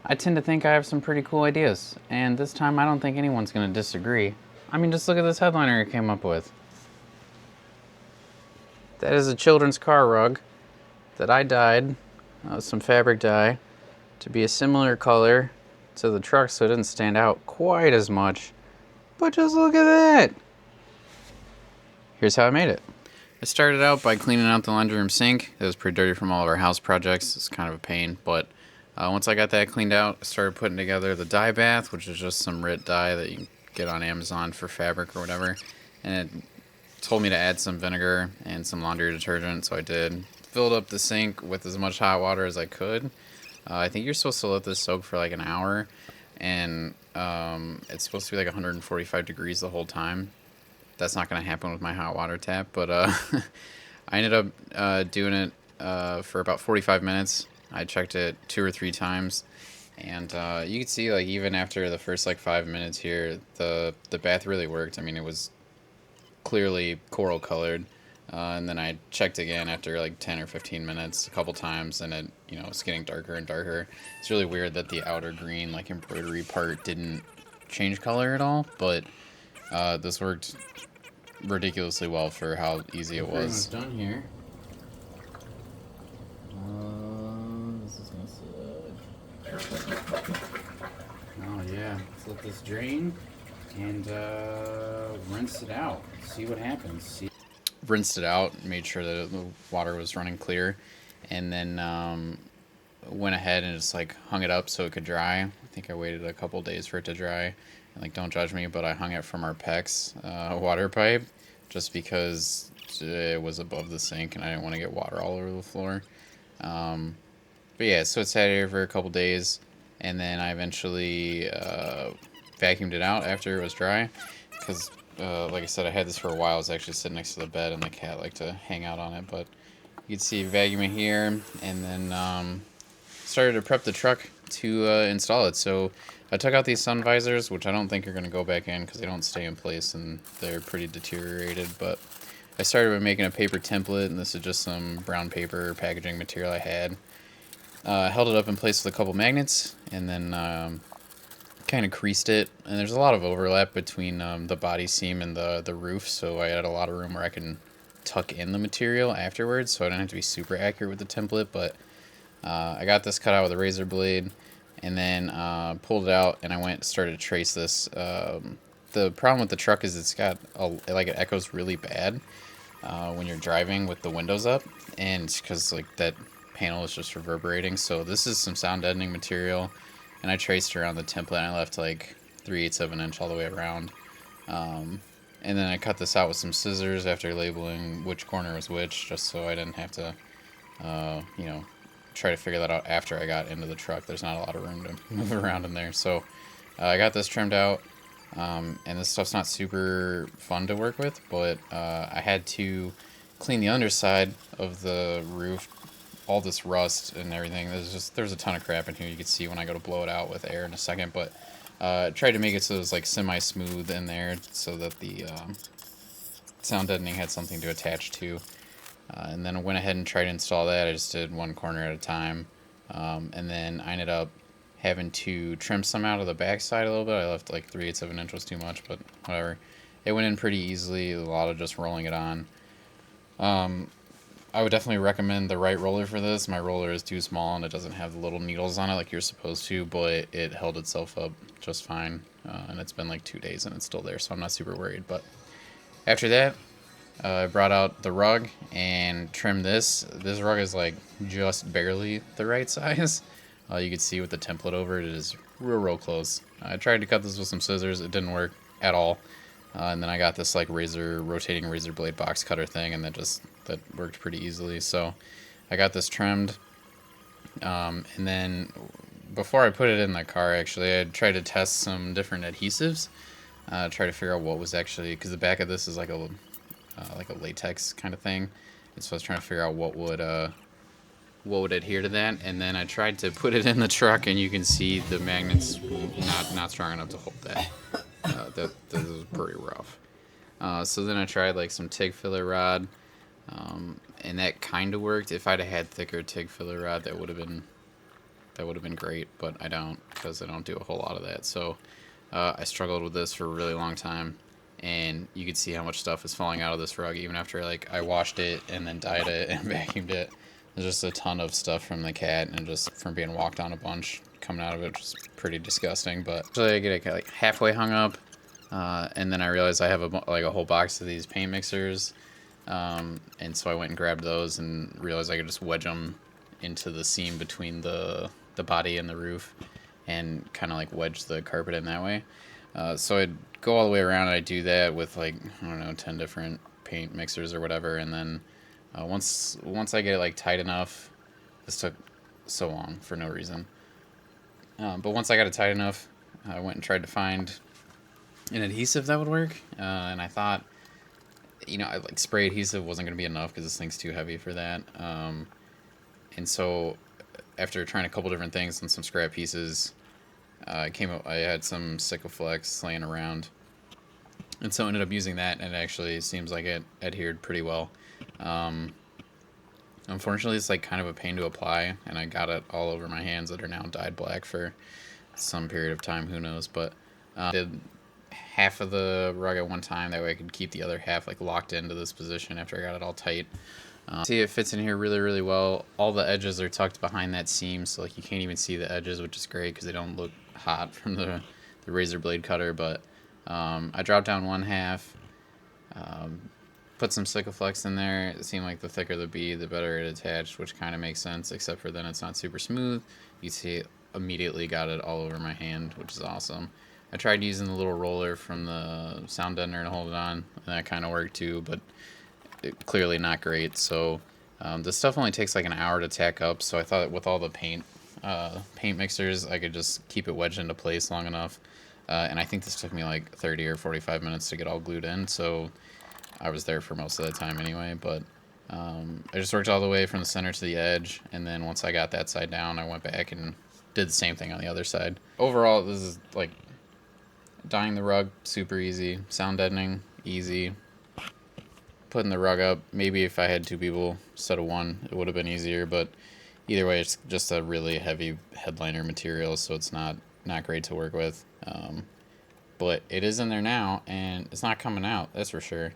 I tend to think I have some pretty cool ideas, and this time I don't think anyone's going to disagree. I mean, just look at this headliner I came up with. That is a children's car rug that I dyed, some fabric dye, to be a similar color to the truck so it didn't stand out quite as much. But just look at that! Here's how I made it. I started out by cleaning out the laundry room sink. It was pretty dirty from all of our house projects. It's kind of a pain, but once I got that cleaned out, I started putting together the dye bath, which is just some RIT dye that you can get on Amazon for fabric or whatever. And it told me to add some vinegar and some laundry detergent, so I did. Filled up the sink with as much hot water as I could. I think you're supposed to let this soak for like an hour, and it's supposed to be like 145 degrees the whole time. That's not going to happen with my hot water tap, but I ended up doing it for about 45 minutes. I checked it 2 or 3 times, and you can see, like, even after the first like 5 minutes here, the bath really worked. I mean, it was clearly coral colored, and then I checked again after like 10 or 15 minutes a couple times, and it, you know, it's getting darker and darker. It's really weird that the outer green like embroidery part didn't change color at all, but this worked ridiculously well for how easy it was. Done here. This is gonna suck. Oh yeah, let's let this drain and rinse it out. See what happens. Rinsed it out, made sure that the water was running clear, and then went ahead and just like hung it up so it could dry. I think I waited a couple days for it to dry. And like, don't judge me, but I hung it from our PEX water pipe just because it was above the sink and I didn't want to get water all over the floor. But yeah, so it sat here for a couple days, and then I eventually vacuumed it out after it was dry, because like I said, I had this for a while. I was actually sitting next to the bed, and the cat liked to hang out on it. But you can see vacuuming here, and then started to prep the truck to install it. So I took out these sun visors, which I don't think are going to go back in because they don't stay in place and they're pretty deteriorated. But I started by making a paper template, and this is just some brown paper packaging material I had. Held it up in place with a couple magnets, and then kind of creased it. And there's a lot of overlap between the body seam and the roof, so I had a lot of room where I can tuck in the material afterwards, so I don't have to be super accurate with the template. But I got this cut out with a razor blade, and then pulled it out, and I went and started to trace this. The problem with the truck is it's got like, it echoes really bad when you're driving with the windows up, and because like that panel is just reverberating. So this is some sound deadening material, and I traced around the template, and I left like 3/8 of an inch all the way around. And then I cut this out with some scissors after labeling which corner was which, just so I didn't have to, you know, try to figure that out after I got into the truck. There's not a lot of room to move around in there. So I got this trimmed out, and this stuff's not super fun to work with, but I had to clean the underside of the roof, all this rust and everything. There's a ton of crap in here. You can see when I go to blow it out with air in a second, but tried to make it so it was like semi-smooth in there so that the sound deadening had something to attach to. And then I went ahead and tried to install that. I just did one corner at a time. And then I ended up having to trim some out of the back side a little bit. I left like 3/8 of an inch was too much, but whatever. It went in pretty easily, a lot of just rolling it on. I would definitely recommend the right roller for this. My roller is too small and it doesn't have the little needles on it like you're supposed to, but it held itself up just fine. And it's been like 2 days and it's still there, so I'm not super worried. But after that, I brought out the rug and trimmed this. This rug is like just barely the right size. You can see with the template over it, it is real close. I tried to cut this with some scissors. It didn't work at all. And then I got this like rotating razor blade box cutter thing, and that worked pretty easily. So I got this trimmed. And then before I put it in the car, actually, I tried to test some different adhesives. Try to figure out what was actually, because the back of this is like a latex kind of thing. And so I was trying to figure out what would adhere to that. And then I tried to put it in the truck, and you can see the magnets not strong enough to hold that. That was pretty rough. So then I tried like some TIG filler rod, and that kind of worked. If I'd have had thicker TIG filler rod, that would have that would have been great, but I don't, because I don't do a whole lot of that. So I struggled with this for a really long time, and you could see how much stuff is falling out of this rug even after like I washed it and then dyed it and vacuumed it. There's just a ton of stuff from the cat and just from being walked on a bunch coming out of it, which is pretty disgusting. But so I get it like halfway hung up, and then I realized I have a whole box of these paint mixers, and so I went and grabbed those and realized I could just wedge them into the seam between the body and the roof, and kind of like wedge the carpet in that way. So I'd go all the way around and I'd do that with like, I don't know, 10 different paint mixers or whatever, and then once I get it like tight enough, this took so long for no reason. But once I got it tight enough, I went and tried to find an adhesive that would work, and I thought, like spray adhesive wasn't going to be enough because this thing's too heavy for that. And so after trying a couple different things and some scrap pieces, I had some Sikaflex laying around, and so I ended up using that, and it actually seems like it adhered pretty well. Unfortunately, it's like kind of a pain to apply, and I got it all over my hands that are now dyed black for some period of time, who knows. But did half of the rug at one time, that way I could keep the other half like locked into this position after I got it all tight. See, it fits in here really, really well. All the edges are tucked behind that seam, so like you can't even see the edges, which is great because they don't look hot from the razor blade cutter. But I dropped down one half, put some Sikaflex in there. It seemed like the thicker the bead, the better it attached, which kind of makes sense, except for then it's not super smooth. You see it immediately got it all over my hand, which is awesome. I tried using the little roller from the sound deadener to hold it on, and that kind of worked too, but clearly not great. So this stuff only takes like an hour to tack up, so I thought with all the paint mixers I could just keep it wedged into place long enough, and I think this took me like 30 or 45 minutes to get all glued in, so I was there for most of the time anyway. But I just worked all the way from the center to the edge, and then once I got that side down, I went back and did the same thing on the other side. Overall, this is like dyeing the rug, super easy. Sound deadening, easy. Putting the rug up, maybe if I had two people instead of one, it would have been easier, but either way, it's just a really heavy headliner material, so it's not great to work with. But it is in there now, and it's not coming out, that's for sure.